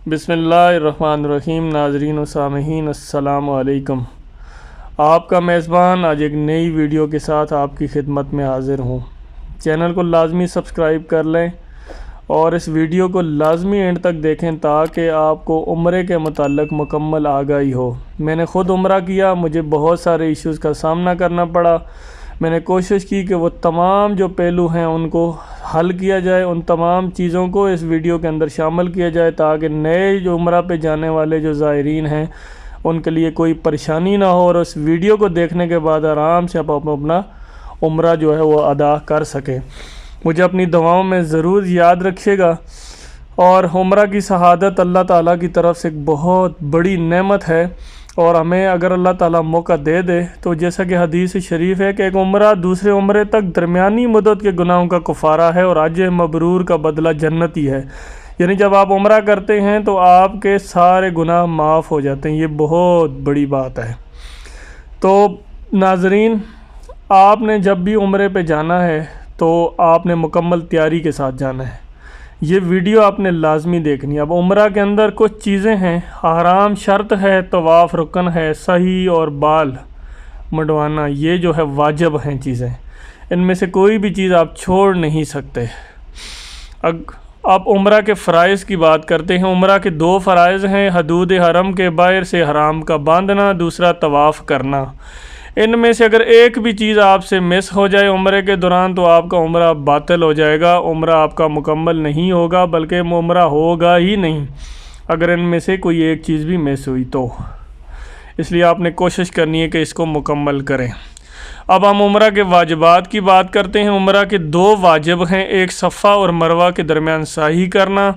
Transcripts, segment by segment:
بسم اللہ الرحمن الرحیم۔ ناظرین و سامعین السلام علیکم۔ آپ کا میزبان آج ایک نئی ویڈیو کے ساتھ آپ کی خدمت میں حاضر ہوں۔ چینل کو لازمی سبسکرائب کر لیں اور اس ویڈیو کو لازمی اینڈ تک دیکھیں تاکہ آپ کو عمرے کے متعلق مکمل آگاہی ہو۔ میں نے خود عمرہ کیا، مجھے بہت سارے ایشوز کا سامنا کرنا پڑا۔ میں نے کوشش کی کہ وہ تمام جو پہلو ہیں ان کو حل کیا جائے، ان تمام چیزوں کو اس ویڈیو کے اندر شامل کیا جائے تاکہ نئے جو عمرہ پہ جانے والے جو زائرین ہیں ان کے لیے کوئی پریشانی نہ ہو، اور اس ویڈیو کو دیکھنے کے بعد آرام سے آپ اپنا عمرہ جو ہے وہ ادا کر سکیں۔ مجھے اپنی دعاؤں میں ضرور یاد رکھیے گا۔ اور عمرہ کی شہادت اللہ تعالیٰ کی طرف سے ایک بہت بڑی نعمت ہے، اور ہمیں اگر اللہ تعالیٰ موقع دے دے تو جیسا کہ حدیث شریف ہے کہ ایک عمرہ دوسرے عمرے تک درمیانی مدت کے گناہوں کا کفارہ ہے، اور حج مبرور کا بدلہ جنت ہی ہے۔ یعنی جب آپ عمرہ کرتے ہیں تو آپ کے سارے گناہ معاف ہو جاتے ہیں۔ یہ بہت بڑی بات ہے۔ تو ناظرین، آپ نے جب بھی عمرے پہ جانا ہے تو آپ نے مکمل تیاری کے ساتھ جانا ہے۔ یہ ویڈیو آپ نے لازمی دیکھنی ہے۔ اب عمرہ کے اندر کچھ چیزیں ہیں، احرام شرط ہے، طواف رکن ہے، سعی اور بال منڈوانا یہ جو ہے واجب ہیں چیزیں، ان میں سے کوئی بھی چیز آپ چھوڑ نہیں سکتے۔ آپ عمرہ کے فرائض کی بات کرتے ہیں۔ عمرہ کے دو فرائض ہیں، حدود حرم کے باہر سے حرام کا باندھنا، دوسرا طواف کرنا۔ ان میں سے اگر ایک بھی چیز آپ سے مس ہو جائے عمرے کے دوران تو آپ کا عمرہ باطل ہو جائے گا، عمرہ آپ کا مکمل نہیں ہوگا، بلکہ عمرہ ہوگا ہی نہیں اگر ان میں سے کوئی ایک چیز بھی مس ہوئی تو۔ اس لیے آپ نے کوشش کرنی ہے کہ اس کو مکمل کریں۔ اب ہم عمرہ کے واجبات کی بات کرتے ہیں۔ عمرہ کے دو واجب ہیں، ایک صفا اور مروہ کے درمیان سعی کرنا،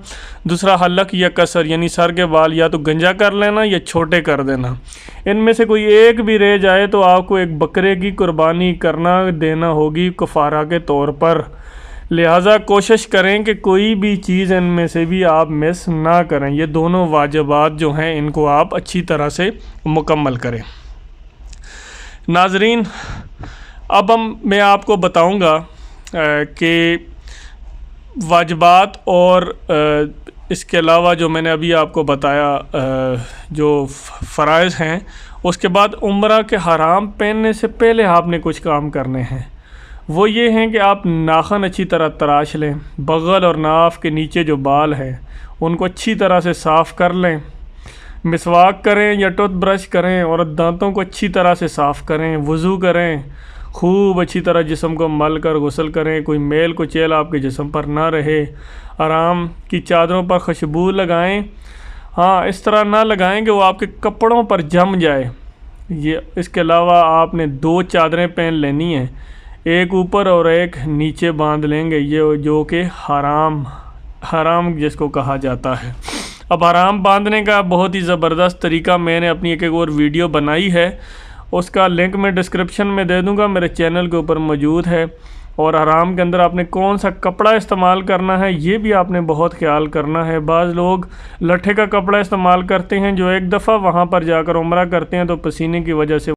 دوسرا حلق یا قصر یعنی سر کے بال یا تو گنجا کر لینا یا چھوٹے کر دینا۔ ان میں سے کوئی ایک بھی رہ جائے تو آپ کو ایک بکرے کی قربانی دینا ہوگی کفارہ کے طور پر۔ لہٰذا کوشش کریں کہ کوئی بھی چیز ان میں سے بھی آپ مس نہ کریں۔ یہ دونوں واجبات جو ہیں ان کو آپ اچھی طرح سے مکمل کریں۔ ناظرین، اب میں آپ کو بتاؤں گا کہ واجبات اور اس کے علاوہ جو میں نے ابھی آپ کو بتایا جو فرائض ہیں، اس کے بعد عمرہ کے حرام پہننے سے پہلے آپ نے کچھ کام کرنے ہیں۔ وہ یہ ہیں کہ آپ ناخن اچھی طرح تراش لیں، بغل اور ناف کے نیچے جو بال ہیں ان کو اچھی طرح سے صاف کر لیں، مسواک کریں یا ٹوتھ برش کریں اور دانتوں کو اچھی طرح سے صاف کریں، وضو کریں، خوب اچھی طرح جسم کو مل کر غسل کریں، کوئی میل کچیل آپ کے جسم پر نہ رہے، آرام کی چادروں پر خوشبو لگائیں۔ ہاں، اس طرح نہ لگائیں کہ وہ آپ کے کپڑوں پر جم جائے۔ اس کے علاوہ آپ نے دو چادریں پہن لینی ہیں، ایک اوپر اور ایک نیچے باندھ لیں گے، یہ جو کہ حرام جس کو کہا جاتا ہے۔ اب حرام باندھنے کا بہت ہی زبردست طریقہ میں نے اپنی ایک اور ویڈیو بنائی ہے، اس کا لنک میں ڈسکرپشن میں دے دوں گا، میرے چینل کے اوپر موجود ہے۔ اور حرام کے اندر آپ نے کون سا کپڑا استعمال کرنا ہے یہ بھی آپ نے بہت خیال کرنا ہے۔ بعض لوگ لٹھے کا کپڑا استعمال کرتے ہیں جو ایک دفعہ وہاں پر جا کر عمرہ کرتے ہیں تو پسینے کی وجہ سے۔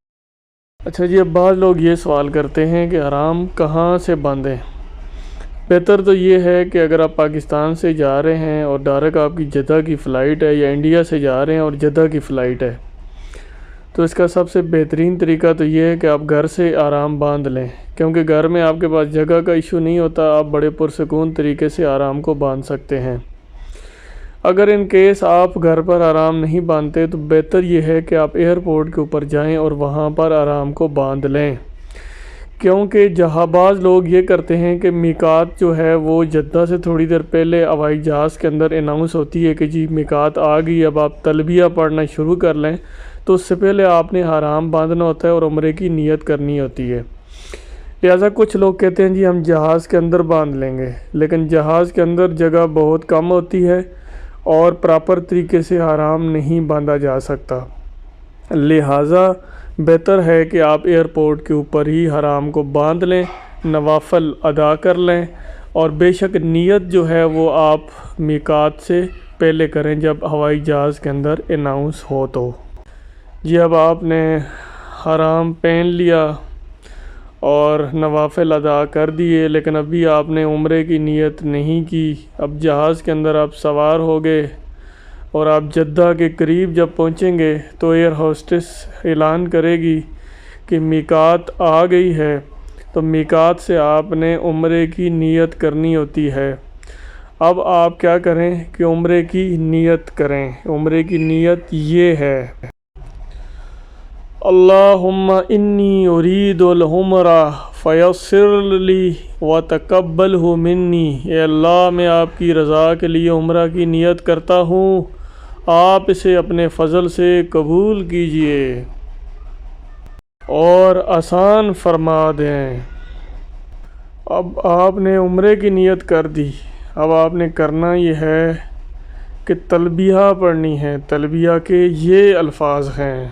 اچھا جی، اب بعض لوگ یہ سوال کرتے ہیں کہ حرام کہاں سے باندھیں؟ بہتر تو یہ ہے کہ اگر آپ پاکستان سے جا رہے ہیں اور ڈائریکٹ آپ کی جدہ کی فلائٹ ہے، یا انڈیا سے جا رہے ہیں اور جدہ کی فلائٹ ہے، تو اس کا سب سے بہترین طریقہ تو یہ ہے کہ آپ گھر سے آرام باندھ لیں، کیونکہ گھر میں آپ کے پاس جگہ کا ایشو نہیں ہوتا، آپ بڑے پرسکون طریقے سے آرام کو باندھ سکتے ہیں۔ اگر ان کیس آپ گھر پر آرام نہیں باندھتے تو بہتر یہ ہے کہ آپ ایئرپورٹ کے اوپر جائیں اور وہاں پر آرام کو باندھ لیں، کیونکہ جہاں بعض لوگ یہ کرتے ہیں کہ میقات جو ہے وہ جدہ سے تھوڑی دیر پہلے ہوائی جہاز کے اندر اناؤنس ہوتی ہے کہ جی میقات آ گئی، اب آپ تلبیہ پڑھنا شروع کر لیں، تو اس سے پہلے آپ نے حرام باندھنا ہوتا ہے اور عمرے کی نیت کرنی ہوتی ہے۔ لہٰذا کچھ لوگ کہتے ہیں جی ہم جہاز کے اندر باندھ لیں گے، لیکن جہاز کے اندر جگہ بہت کم ہوتی ہے اور پراپر طریقے سے حرام نہیں باندھا جا سکتا۔ لہٰذا بہتر ہے کہ آپ ایئرپورٹ کے اوپر ہی حرام کو باندھ لیں، نوافل ادا کر لیں، اور بے شک نیت جو ہے وہ آپ میقات سے پہلے کریں جب ہوائی جہاز کے اندر اناؤنس ہو تو۔ جی، اب آپ نے حرام پہن لیا اور نوافل ادا کر دیے، لیکن ابھی آپ نے عمرے کی نیت نہیں کی۔ اب جہاز کے اندر آپ سوار ہو گئے، اور آپ جدہ کے قریب جب پہنچیں گے تو ایئر ہوسٹس اعلان کرے گی کہ میقات آ گئی ہے، تو میقات سے آپ نے عمرے کی نیت کرنی ہوتی ہے۔ اب آپ کیا کریں کہ عمرے کی نیت کریں۔ عمرے کی نیت یہ ہے: اللہم انی ارید العمرہ فیسر لی وتقبلہ منی۔ اے اللہ، میں آپ کی رضا کے لیے عمرہ کی نیت کرتا ہوں، آپ اسے اپنے فضل سے قبول کیجئے اور آسان فرما دیں۔ اب آپ نے عمرے کی نیت کر دی، اب آپ نے کرنا یہ ہے کہ تلبیہ پڑھنی ہے۔ تلبیہ کے یہ الفاظ ہیں: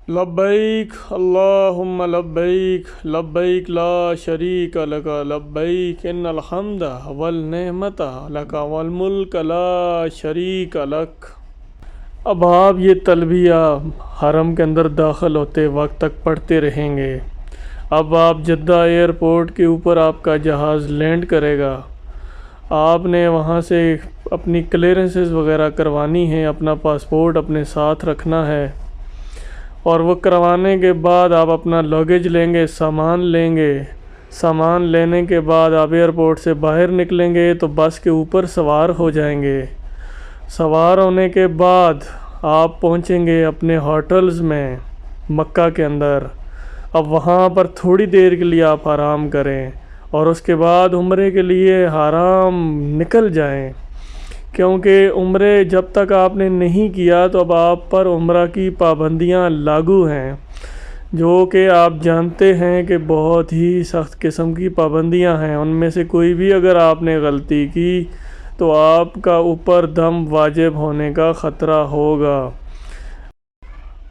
لبیک اللہم لبیک، لبیک لا شریک لک، لبیک ان الحمد والنعمت لک والملک لا شریک لک۔ اب آپ یہ تلبیہ حرم کے اندر داخل ہوتے وقت تک پڑھتے رہیں گے۔ اب آپ جدہ ایئرپورٹ کے اوپر آپ کا جہاز لینڈ کرے گا، آپ نے وہاں سے اپنی کلیئرنسز وغیرہ کروانی ہیں، اپنا پاسپورٹ اپنے ساتھ رکھنا ہے، اور وہ کروانے کے بعد آپ اپنا لگیج لیں گے، سامان لیں گے۔ سامان لینے کے بعد آپ ایئرپورٹ سے باہر نکلیں گے تو بس کے اوپر سوار ہو جائیں گے۔ سوار ہونے کے بعد آپ پہنچیں گے اپنے ہوٹلز میں مکہ کے اندر۔ اب وہاں پر تھوڑی دیر کے لیے آپ آرام کریں اور اس کے بعد عمرے کے لیے حرام نکل جائیں، کیونکہ عمرے جب تک آپ نے نہیں کیا تو اب آپ پر عمرہ کی پابندیاں لاگو ہیں، جو کہ آپ جانتے ہیں کہ بہت ہی سخت قسم کی پابندیاں ہیں۔ ان میں سے کوئی بھی اگر آپ نے غلطی کی تو آپ کا اوپر دم واجب ہونے کا خطرہ ہوگا۔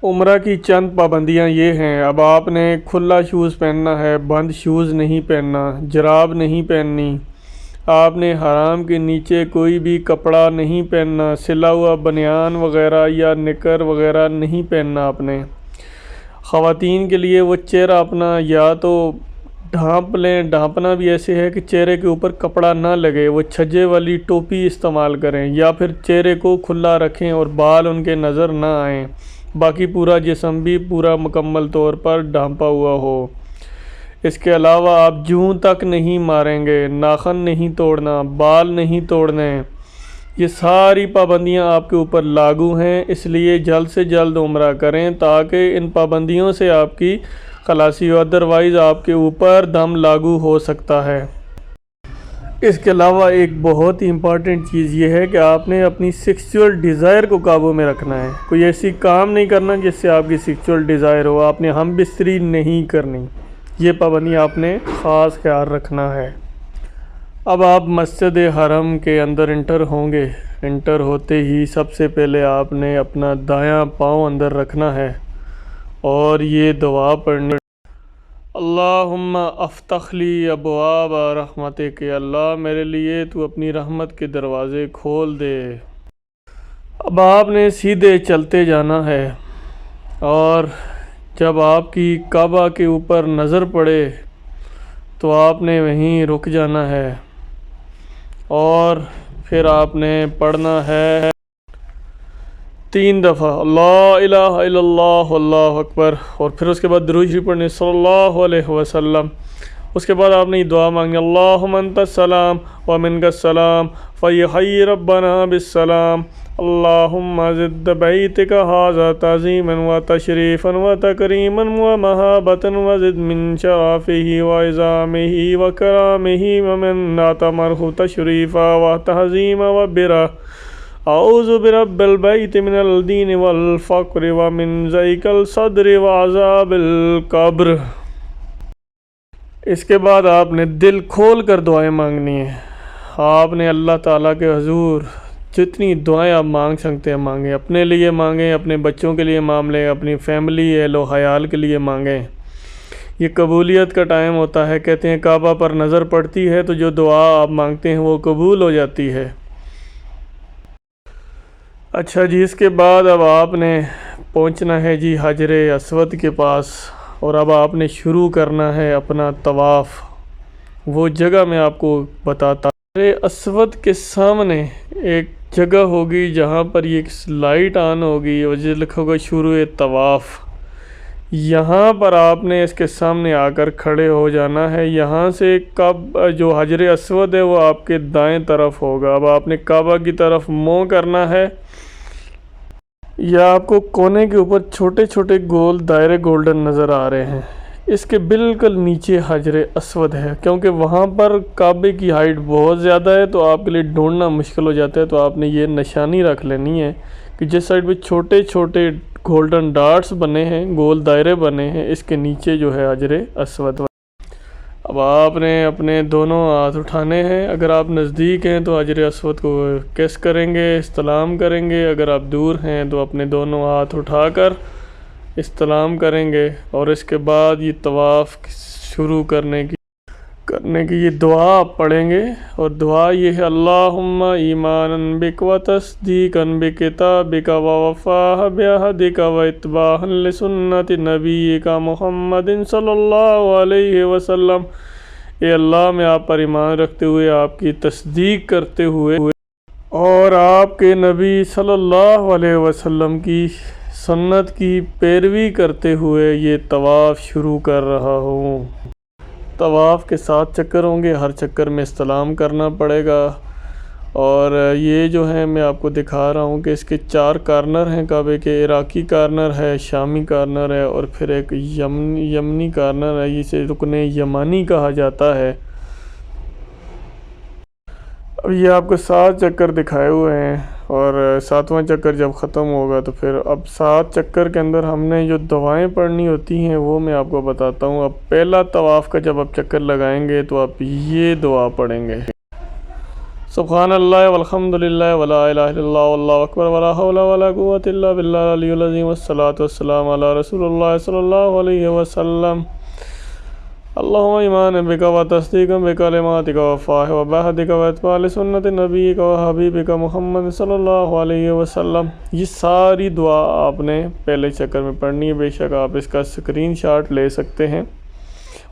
عمرہ کی چند پابندیاں یہ ہیں: اب آپ نے کھلا شوز پہننا ہے، بند شوز نہیں پہننا، جراب نہیں پہننی، آپ نے حرام کے نیچے کوئی بھی کپڑا نہیں پہننا، سلا ہوا بنیان وغیرہ یا نکر وغیرہ نہیں پہننا آپ نے۔ خواتین کے لیے وہ چہرہ اپنا یا تو ڈھانپ لیں، ڈھانپنا بھی ایسے ہے کہ چہرے کے اوپر کپڑا نہ لگے، وہ چھجے والی ٹوپی استعمال کریں، یا پھر چہرے کو کھلا رکھیں اور بال ان کے نظر نہ آئیں، باقی پورا جسم بھی پورا مکمل طور پر ڈھانپا ہوا ہو۔ اس کے علاوہ آپ جوں تک نہیں ماریں گے، ناخن نہیں توڑنا، بال نہیں توڑنے۔ یہ ساری پابندیاں آپ کے اوپر لاگو ہیں، اس لیے جلد سے جلد عمرہ کریں تاکہ ان پابندیوں سے آپ کی خلاصی ہو، ادروائز آپ کے اوپر دم لاگو ہو سکتا ہے۔ اس کے علاوہ ایک بہت ہی امپورٹنٹ چیز یہ ہے کہ آپ نے اپنی سیکسول ڈیزائر کو قابو میں رکھنا ہے۔ کوئی ایسی کام نہیں کرنا جس سے آپ کی سیکسول ڈیزائر ہو، آپ نے ہم بستری نہیں کرنی، یہ پابندی آپ نے خاص خیال رکھنا ہے۔ اب آپ مسجد حرم کے اندر انٹر ہوں گے، انٹر ہوتے ہی سب سے پہلے آپ نے اپنا دایاں پاؤں اندر رکھنا ہے اور یہ دعا پڑھنی: اللہم افتح لی ابواب رحمتک، کہ اللہ میرے لیے تو اپنی رحمت کے دروازے کھول دے۔ اب آپ نے سیدھے چلتے جانا ہے اور جب آپ کی کعبہ کے اوپر نظر پڑے تو آپ نے وہیں رک جانا ہے اور پھر آپ نے پڑھنا ہے 3 دفعہ لا الہ الا اللہ اللہ اکبر، اور پھر اس کے بعد درود شریف پڑھنے صلی اللہ علیہ وسلم۔ اس کے بعد آپ نے یہ دعا مانگی: اللہم انت السلام ومنک السلام فیحی ربنا بالسلام، اللہم زد بیتک ھذا تعظیما و تشریفا و تکریما و محابتا وزد من شرافہ و عظامہ و کرامہ ومن اتمرہ تشریفا و تحظیما و برا، اعوذ برب البیت من الدین والفقر ومن ضیق الصدر وعذاب القبر۔ اس کے بعد آپ نے دل کھول کر دعائیں مانگنی ہیں۔ آپ نے اللہ تعالیٰ کے حضور جتنی دعائیں آپ مانگ سکتے ہیں مانگیں، اپنے لیے مانگیں، اپنے بچوں کے لیے مانگیں، اپنی فیملی اہل و عیال کے لیے مانگیں۔ یہ قبولیت کا ٹائم ہوتا ہے، کہتے ہیں کعبہ پر نظر پڑتی ہے تو جو دعا آپ مانگتے ہیں وہ قبول ہو جاتی ہے۔ اچھا جی، اس کے بعد اب آپ نے پہنچنا ہے جی حجر اسود کے پاس، اور اب آپ نے شروع کرنا ہے اپنا طواف۔ وہ جگہ میں آپ کو بتاتا اسود کے سامنے ایک جگہ ہوگی جہاں پر یہ لائٹ آن ہوگی اور جو لکھا ہوگا شروع طواف، یہاں پر آپ نے اس کے سامنے آ کر کھڑے ہو جانا ہے۔ یہاں سے جو حجر اسود ہے وہ آپ کے دائیں طرف ہوگا۔ اب آپ نے کعبہ کی طرف منہ کرنا ہے، یا آپ کو کونے کے اوپر چھوٹے چھوٹے گول دائرے گولڈن نظر آ رہے ہیں، اس کے بالکل نیچے حجر اسود ہے۔ کیونکہ وہاں پر کعبے کی ہائٹ بہت زیادہ ہے تو آپ کے لیے ڈھونڈنا مشکل ہو جاتا ہے، تو آپ نے یہ نشانی رکھ لینی ہے کہ جس سائڈ پہ چھوٹے چھوٹے گولڈن ڈاٹس بنے ہیں، گول دائرے بنے ہیں، اس کے نیچے جو ہے حجر اسود۔ اب آپ نے اپنے دونوں ہاتھ اٹھانے ہیں۔ اگر آپ نزدیک ہیں تو حجر اسود کو کس کریں گے، استلام کریں گے۔ اگر آپ دور ہیں تو اپنے دونوں ہاتھ اٹھا کر استلام کریں گے، اور اس کے بعد یہ طواف شروع کرنے کی یہ دعا آپ پڑھیں گے۔ اور دعا یہ ہے: اللہم ایمانا بک و تصدیقا بکتابک و وفاء بعہدک و اتباعا لسنت نبیک محمد صلی اللہ علیہ وسلم۔ اے اللہ، میں آپ پر ایمان رکھتے ہوئے، آپ کی تصدیق کرتے ہوئے اور آپ کے نبی صلی اللہ علیہ وسلم کی سنت کی پیروی کرتے ہوئے یہ طواف شروع کر رہا ہوں۔ طواف کے 7 چکر ہوں گے، ہر چکر میں استلام کرنا پڑے گا۔ اور یہ جو ہے میں آپ کو دکھا رہا ہوں کہ اس کے 4 کارنر ہیں کعبے کے۔ عراقی کارنر ہے، شامی کارنر ہے، اور پھر ایک یمنی کارنر ہے، اسے رکن یمانی کہا جاتا ہے۔ اب یہ آپ کو 7 چکر دکھائے ہوئے ہیں، اور 7واں چکر جب ختم ہوگا تو پھر اب 7 چکر کے اندر ہم نے جو دعائیں پڑھنی ہوتی ہیں وہ میں آپ کو بتاتا ہوں۔ اب پہلا طواف کا جب آپ چکر لگائیں گے تو آپ یہ دعا پڑھیں گے: سبحان اللہ والحمد للہ ولا الہ الا اللہ واللہ اکبر ولا حول ولا قوۃ الا باللہ العلی العظیم والصلاۃ والسلام علی رسول اللہ صلی اللہ علیہ وسلم۔ اللہم ایمانا بک و تصدیقا بکلماتک و وفاء بعہدک و اتباعا لسنت نبیک و حبیبک محمد صلی اللہ علیہ وسلم۔ یہ ساری دعا آپ نے پہلے چکر میں پڑھنی ہے۔ بے شک آپ اس کا اسکرین شاٹ لے سکتے ہیں،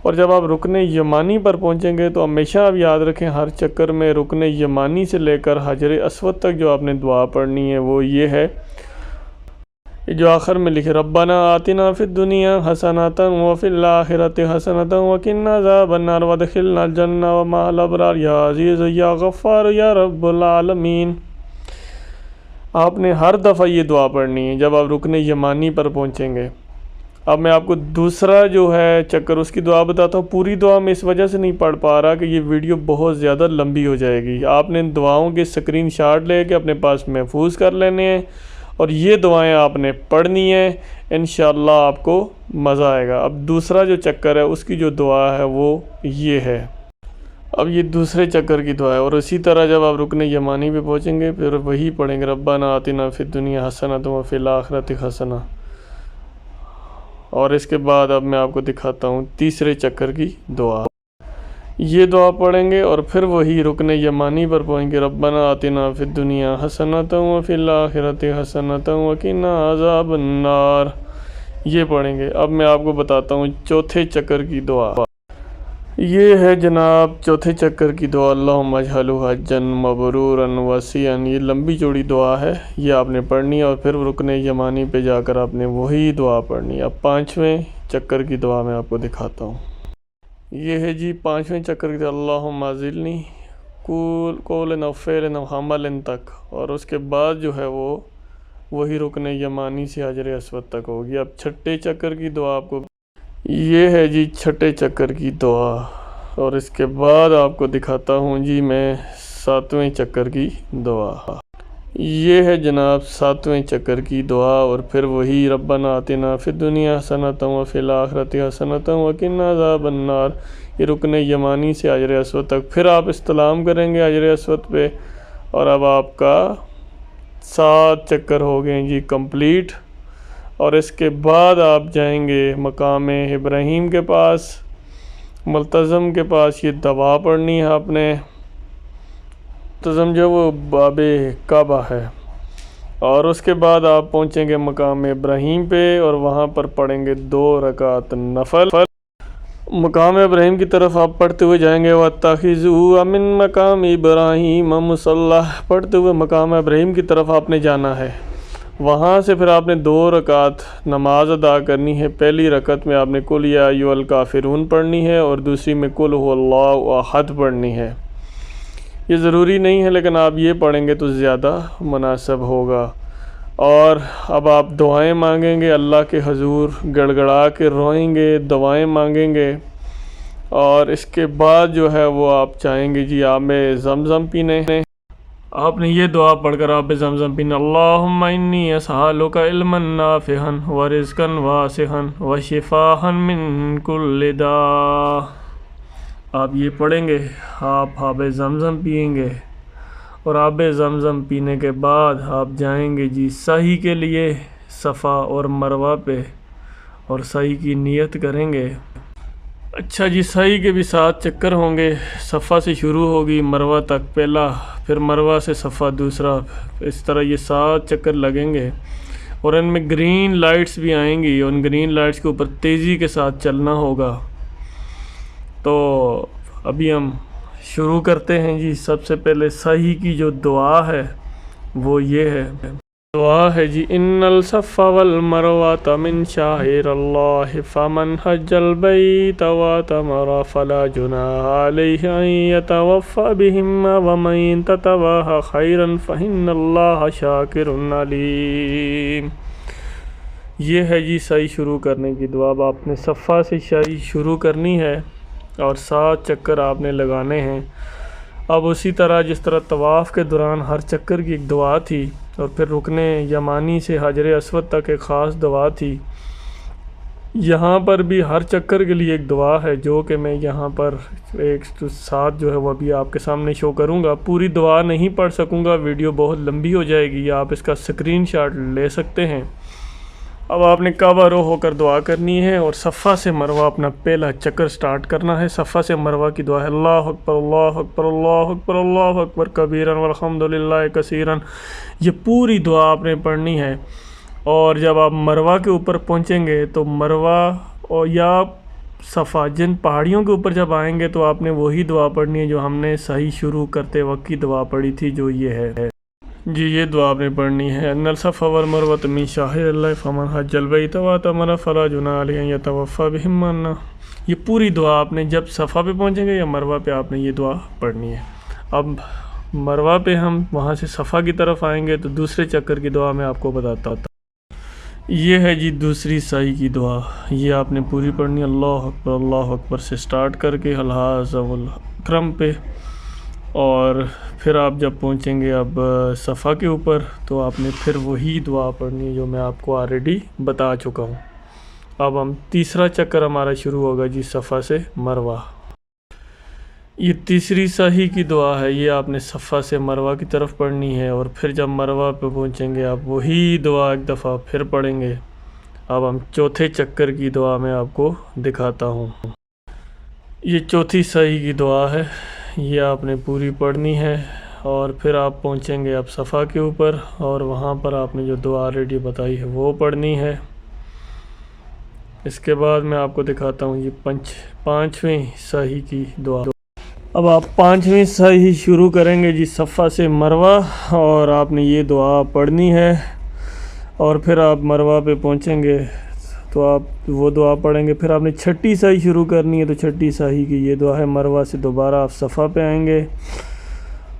اور جب آپ رکن یمانی پر پہنچیں گے تو ہمیشہ آپ یاد رکھیں ہر چکر میں رکن یمانی سے لے کر حجر اسود تک جو آپ نے دعا پڑھنی ہے وہ یہ ہے، جو آخر میں لکھے: ربنا آتنا فی الدنیا حسنۃ وفی الآخرۃ حسنۃ وقنا عذاب النار وادخلنا الجنہ ومع الابرار یا عزیز یا غفار یا رب العالمین۔ آپ نے ہر دفعہ یہ دعا پڑھنی ہے جب آپ رکن یمانی پر پہنچیں گے۔ اب میں آپ کو دوسرا جو ہے چکر اس کی دعا بتاتا ہوں۔ پوری دعا میں اس وجہ سے نہیں پڑھ پا رہا کہ یہ ویڈیو بہت زیادہ لمبی ہو جائے گی۔ آپ نے دعاؤں کے اسکرین شاٹ لے کے اپنے پاس محفوظ کر لینے ہیں، اور یہ دعائیں آپ نے پڑھنی ہیں، انشاءاللہ آپ کو مزہ آئے گا۔ اب دوسرا جو چکر ہے اس کی جو دعا ہے وہ یہ ہے۔ اب یہ دوسرے چکر کی دعا ہے، اور اسی طرح جب آپ رکن یمانی پہ پہنچیں گے پھر وہی پڑھیں گے: ربنا آتنا فی الدنیا حسنۃ وفی الآخرۃ حسنۃ۔ اور اس کے بعد اب میں آپ کو دکھاتا ہوں تیسرے چکر کی دعا۔ یہ دعا پڑھیں گے اور پھر وہی رکن یمانی پر پہنچیں گے: ربنا آتنا فی الدنیا حسنۃ وفی الآخرۃ حسنۃ وقنا عذاب النار، یہ پڑھیں گے۔ اب میں آپ کو بتاتا ہوں چوتھے چکر کی دعا۔ یہ ہے جناب چوتھے چکر کی دعا: اللہم اجعلہ حجا مبرورا وسیعا۔ یہ لمبی چوڑی دعا ہے، یہ آپ نے پڑھنی ہے، اور پھر رکن یمانی پہ جا کر آپ نے وہی دعا پڑھنی ہے۔ اب 5ویں چکر کی دعا میں آپ کو دکھاتا ہوں۔ یہ ہے جی 5ویں چکر کی دعا: اللہم اعذلنی قول و فعل و عمل تک، اور اس کے بعد جو ہے وہ وہی رکن یمانی سے حجر اسود تک ہوگی۔ اب چھٹے چکر کی دعا آپ کو، یہ ہے جی چھٹے چکر کی دعا، اور اس کے بعد آپ کو دکھاتا ہوں جی میں 7ویں چکر کی دعا۔ یہ ہے جناب 7ویں چکر کی دعا، اور پھر وہی ربنا آتنا فی الدنیا حسنۃ وفی الآخرۃ حسنۃ وقنا عذاب النار، یہ رکن یمانی سے حجر اسود تک۔ پھر آپ استلام کریں گے حجر اسود پہ، اور اب آپ کا 7 چکر ہو گئے جی کمپلیٹ۔ اور اس کے بعد آپ جائیں گے مقام ابراہیم کے پاس، ملتزم کے پاس، یہ دعا پڑھنی ہے آپ نے۔ ملتزم جو وہ باب کعبہ ہے، اور اس کے بعد آپ پہنچیں گے مقام ابراہیم پہ، اور وہاں پر پڑھیں گے 2 رکعت نفل۔ مقام ابراہیم کی طرف آپ پڑھتے ہوئے جائیں گے وَاتَّخِذُوا مِن مَقَامِ إِبْرَاهِيمَ مُصَلَّى، پڑھتے ہوئے مقام ابراہیم کی طرف آپ نے جانا ہے۔ وہاں سے پھر آپ نے 2 رکعت نماز ادا کرنی ہے۔ پہلی رکعت میں آپ نے قُلْ یا ایھا الکافرون پڑھنی ہے اور دوسری میں قُلْ هُوَ اللّٰهُ احد پڑھنی ہے۔ یہ ضروری نہیں ہے لیکن آپ یہ پڑھیں گے تو زیادہ مناسب ہوگا۔ اور اب آپ دعائیں مانگیں گے، اللہ کے حضور گڑ گڑا کے روئیں گے، دعائیں مانگیں گے، اور اس کے بعد جو ہے وہ آپ چاہیں گے جی آب زمزم پینے ہیں۔ آپ نے یہ دعا پڑھ کر آب زمزم پینا، اللہم انی اسألک علما نافعا ورزقا واسعا وشفاء من کل داء۔ آپ یہ پڑھیں گے، آپ آب زمزم پئیں گے، اور آب زمزم پینے کے بعد آپ جائیں گے جی سعی کے لیے صفا اور مروہ پہ، اور سعی کی نیت کریں گے۔ اچھا جی، سعی کے بھی 7 چکر ہوں گے، صفا سے شروع ہوگی مروہ تک پہلا، پھر مروہ سے صفا دوسرا، اس طرح یہ 7 چکر لگیں گے، اور ان میں گرین لائٹس بھی آئیں گی، اور ان گرین لائٹس کے اوپر تیزی کے ساتھ چلنا ہوگا۔ تو ابھی ہم شروع کرتے ہیں جی۔ سب سے پہلے سعی کی جو دعا ہے وہ یہ ہے، دعا ہے جی ان الصفا والمروۃ من شعائر اللہ فمن حج البیت واعتمر فلا جناح علیہ ان یطوف بہما ومن تطوع خیرا فإن اللہ شاکر علیم۔ یہ ہے جی سعی شروع کرنے کی دعا۔ اب آپ نے صفا سے سعی شروع کرنی ہے اور 7 چکر آپ نے لگانے ہیں۔ اب اسی طرح جس طرح طواف کے دوران ہر چکر کی ایک دعا تھی، اور پھر رکن یمانی سے حجر اسود تک ایک خاص دعا تھی، یہاں پر بھی ہر چکر کے لیے ایک دعا ہے، جو کہ میں یہاں پر ایک ساتھ جو ہے وہ ابھی آپ کے سامنے شو کروں گا۔ پوری دعا نہیں پڑھ سکوں گا، ویڈیو بہت لمبی ہو جائے گی، آپ اس کا سکرین شاٹ لے سکتے ہیں۔ اب آپ نے کعبہ رو ہو کر دعا کرنی ہے، اور صفا سے مروہ اپنا پہلا چکر سٹارٹ کرنا ہے۔ صفا سے مروہ کی دعا ہے اللہ اکبر اللہ اکبر اللہ اکبر اللہ اکبر کبیرا والحمد للہ کثیرا۔ یہ پوری دعا آپ نے پڑھنی ہے، اور جب آپ مروہ کے اوپر پہنچیں گے تو مروہ اور یا صفا جن پہاڑیوں کے اوپر جب آئیں گے تو آپ نے وہی دعا پڑھنی ہے جو ہم نے صحیح شروع کرتے وقت کی دعا پڑھی تھی، جو یہ ہے جی۔ یہ دعا آپ نے پڑھنی ہے، ان الصفا والمروۃ من شعائر اللہ فمن حج البیت واعتمر فلا جناح علیہ ان یطوف بہما۔ یہ پوری دعا آپ نے جب صفا پہ پہنچیں گے یا مروہ پہ آپ نے یہ دعا پڑھنی ہے۔ اب مروہ پہ ہم وہاں سے صفا کی طرف آئیں گے تو دوسرے چکر کی دعا میں آپ کو بتاتا ہوں۔ یہ ہے جی دوسری سعی کی دعا، یہ آپ نے پوری پڑھنی ہے، اللہ اکبر سے سٹارٹ کر کے الحاظ الاکرم پہ، اور پھر آپ جب پہنچیں گے اب صفا کے اوپر تو آپ نے پھر وہی دعا پڑھنی ہے جو میں آپ کو آلریڈی بتا چکا ہوں۔ اب ہم تیسرا چکر ہمارا شروع ہوگا جی صفا سے مروہ۔ یہ تیسری سعی کی دعا ہے، یہ آپ نے صفا سے مروہ کی طرف پڑھنی ہے، اور پھر جب مروہ پہ پہنچیں گے آپ وہی دعا ایک دفعہ پھر پڑھیں گے۔ اب ہم چوتھے چکر کی دعا میں آپ کو دکھاتا ہوں۔ یہ چوتھی سعی کی دعا ہے، یہ آپ نے پوری پڑھنی ہے، اور پھر آپ پہنچیں گے اب صفا کے اوپر، اور وہاں پر آپ نے جو دعا آلریڈی بتائی ہے وہ پڑھنی ہے۔ اس کے بعد میں آپ کو دکھاتا ہوں یہ پانچویں سعی کی دعا۔ اب آپ 5ویں سعی شروع کریں گے جی صفا سے مروہ، اور آپ نے یہ دعا پڑھنی ہے، اور پھر آپ مروہ پہ پہنچیں گے تو آپ وہ دعا پڑھیں گے۔ پھر آپ نے چھٹی سعی شروع کرنی ہے، تو چھٹی سعی کی یہ دعا ہے، مروہ سے دوبارہ آپ صفا پہ آئیں گے،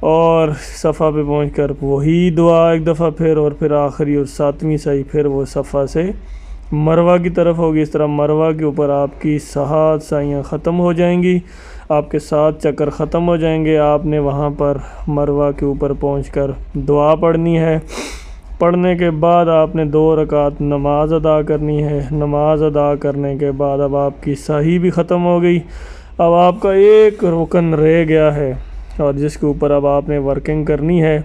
اور صفا پہ پہنچ کر وہی دعا ایک دفعہ پھر، اور پھر آخری اور 7ویں سعی پھر وہ صفا سے مروہ کی طرف ہوگی۔ اس طرح مروہ کے اوپر آپ کی 7 سعیاں ختم ہو جائیں گی، آپ کے 7 چکر ختم ہو جائیں گے۔ آپ نے وہاں پر مروہ کے اوپر پہنچ کر دعا پڑھنی ہے، پڑھنے کے بعد آپ نے 2 رکعت نماز ادا کرنی ہے۔ نماز ادا کرنے کے بعد اب آپ کی سعی بھی ختم ہو گئی، اب آپ کا ایک رکن رہ گیا ہے، اور جس کے اوپر اب آپ نے ورکنگ کرنی ہے،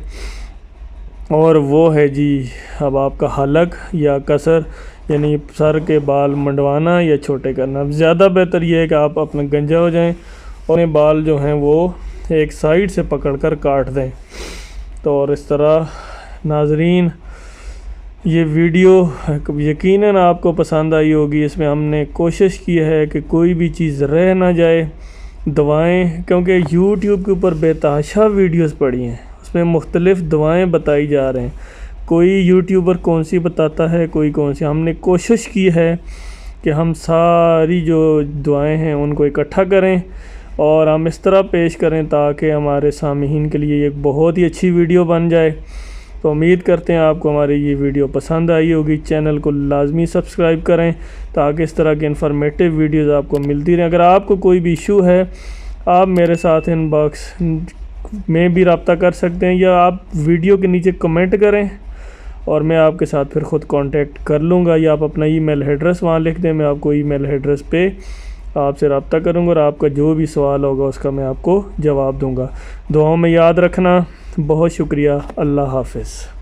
اور وہ ہے جی اب آپ کا حلق یا قصر، یعنی سر کے بال منڈوانا یا چھوٹے کرنا۔ اب زیادہ بہتر یہ ہے کہ آپ اپنا گنجا ہو جائیں اور اپنے بال جو ہیں وہ ایک سائیڈ سے پکڑ کر کاٹ دیں۔ تو اور اس طرح ناظرین یہ ویڈیو یقیناً آپ کو پسند آئی ہوگی۔ اس میں ہم نے کوشش کی ہے کہ کوئی بھی چیز رہ نہ جائے۔ دعائیں، کیونکہ یوٹیوب کے اوپر بے تحاشا ویڈیوز پڑی ہیں، اس میں مختلف دعائیں بتائی جا رہے ہیں۔ کوئی یوٹیوبر کون سی بتاتا ہے، کوئی کون سی۔ ہم نے کوشش کی ہے کہ ہم ساری جو دعائیں ہیں ان کو اکٹھا کریں اور ہم اس طرح پیش کریں تاکہ ہمارے سامعین کے لیے ایک بہت ہی اچھی ویڈیو بن جائے۔ تو امید کرتے ہیں آپ کو ہماری یہ ویڈیو پسند آئی ہوگی۔ چینل کو لازمی سبسکرائب کریں تاکہ اس طرح کے انفارمیٹیو ویڈیوز آپ کو ملتی رہیں۔ اگر آپ کو کوئی بھی ایشو ہے، آپ میرے ساتھ ان باکس میں بھی رابطہ کر سکتے ہیں، یا آپ ویڈیو کے نیچے کمنٹ کریں اور میں آپ کے ساتھ پھر خود کانٹیکٹ کر لوں گا، یا آپ اپنا ای میل ایڈریس وہاں لکھ دیں، میں آپ کو ای میل ایڈریس پہ آپ سے رابطہ کروں گا اور آپ کا جو بھی سوال ہوگا اس کا میں آپ کو جواب دوں گا۔ دعاؤں میں یاد رکھنا۔ بہت شکریہ۔ اللہ حافظ۔